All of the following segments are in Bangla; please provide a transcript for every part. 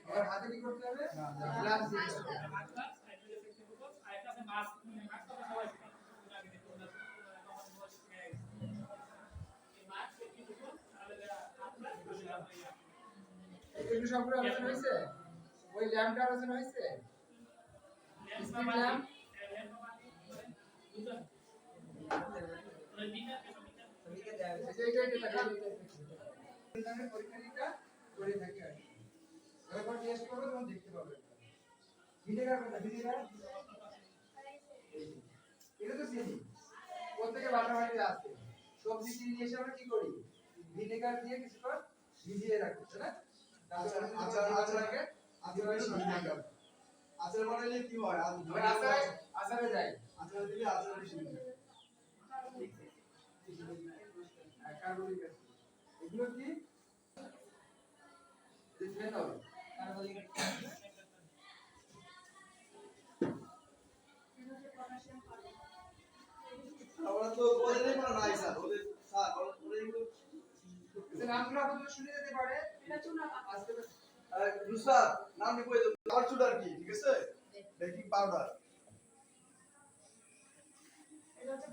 আর হাতে কি করতে হবে গ্লাস দিতে হবে এগুলো সবগুলো আলোচনা হয়েছে ওই ল্যাম্পটা আলোচনা হয়েছে স্পিড ল্যাম্প পরীক্ষা করে থাকি আর এবার টেস্ট করবো তখন দেখতে পাবে ভিনেগার কোনটা ভিনেগার এটা তো চিনি প্রত্যেকে বাটা বাটিতে আছে সবজি কিনে নিয়ে এসে আমরা কি করি ভিনেগার দিয়ে কিছুক্ষণ ভিজিয়ে রাখি তাই না আচার বানাইলে কি হয় আচারে যায় আচার দিলে আচার বেশি কার্বলিক অ্যাসিড এগুলো কি ফেনল কার্বলিক আমরা তো ওদের কোনো নাই স্যার ওদের স্যার ওদের এগুলো নামগুলো আপনারা শুনে যেতে পারে এটা চুনা আজকে স্যার নাম লিখে দাও পাউডার চুডার কি ঠিক আছে বেকিং পাউডার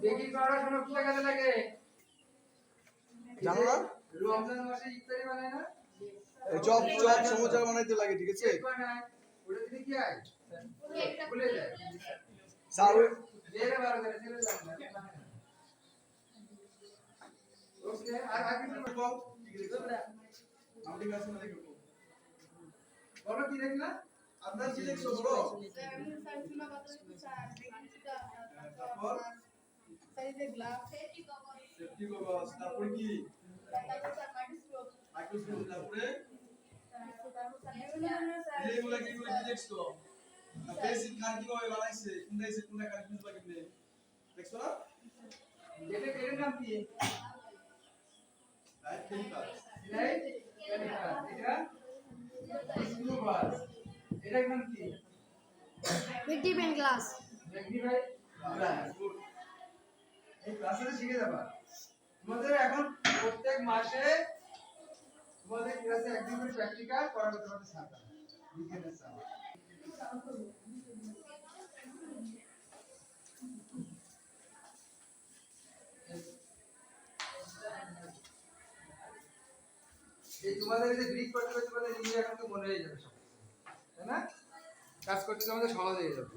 বেকিং পাউডার কোনো কি কাজে লাগে জানো না রমজান মাসে ইফতারি বানায় না চপ সমুচা বানাইতে লাগে ঠিক আছে ওটা দিলে কি হয় ভুলে যায় স্যার বেরে বার করে চলে যান ওকে আর কিছু কম কি লিখছো নাম লিখা আছে না লিখো বলো কি লিখলা আপনার কি লিখছো বলো তারপর সাইজে গ্লাস সেফটি কভার তারপর কি মাইক্রোস্কোপ তারপরে এগুলা কি করে দেখছো না বেসিক কার কিভাবে বানাইছে কোনটা কার বুঝবা কেমনে দেখছো না এটা এর নাম কি রাইট কেমিক্যাল রাইট কেমিক্যাল এটা স্ক্রুবার এটার নাম কি ম্যাগনিফাইং গ্লাস ম্যাগনিফাই গ্লাস এই ক্লাসে শিখে যাবা তোমাদের এখন প্রত্যেক মাসে তোমাদের ক্লাসে একদিন করে প্র্যাকটিক্যাল করাবে তোমাদের সাথে বিজ্ঞানের সাথে এই তোমাদের যে গ্রিক করতে করতে তোমাদের ইংরেজি এখন তো মনে হয়ে যাবে সব তাই না কাজ করতে তোমাদের সহজ হয়ে যাবে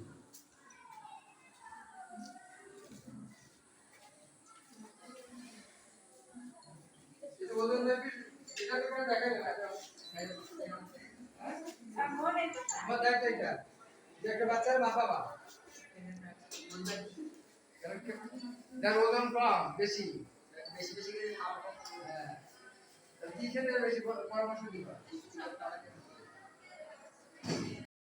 এটা বলুন দেখি এটা তো কোনো দেখা যায় না হ্যাঁ আমার দেখ এটা যে একটা বাচ্চার মা বাবা যার ওজন কম বেশি বেশি বেশি করে খাওয়া হ্যাঁ কি খেতে বেশি পরামর্শ দিবা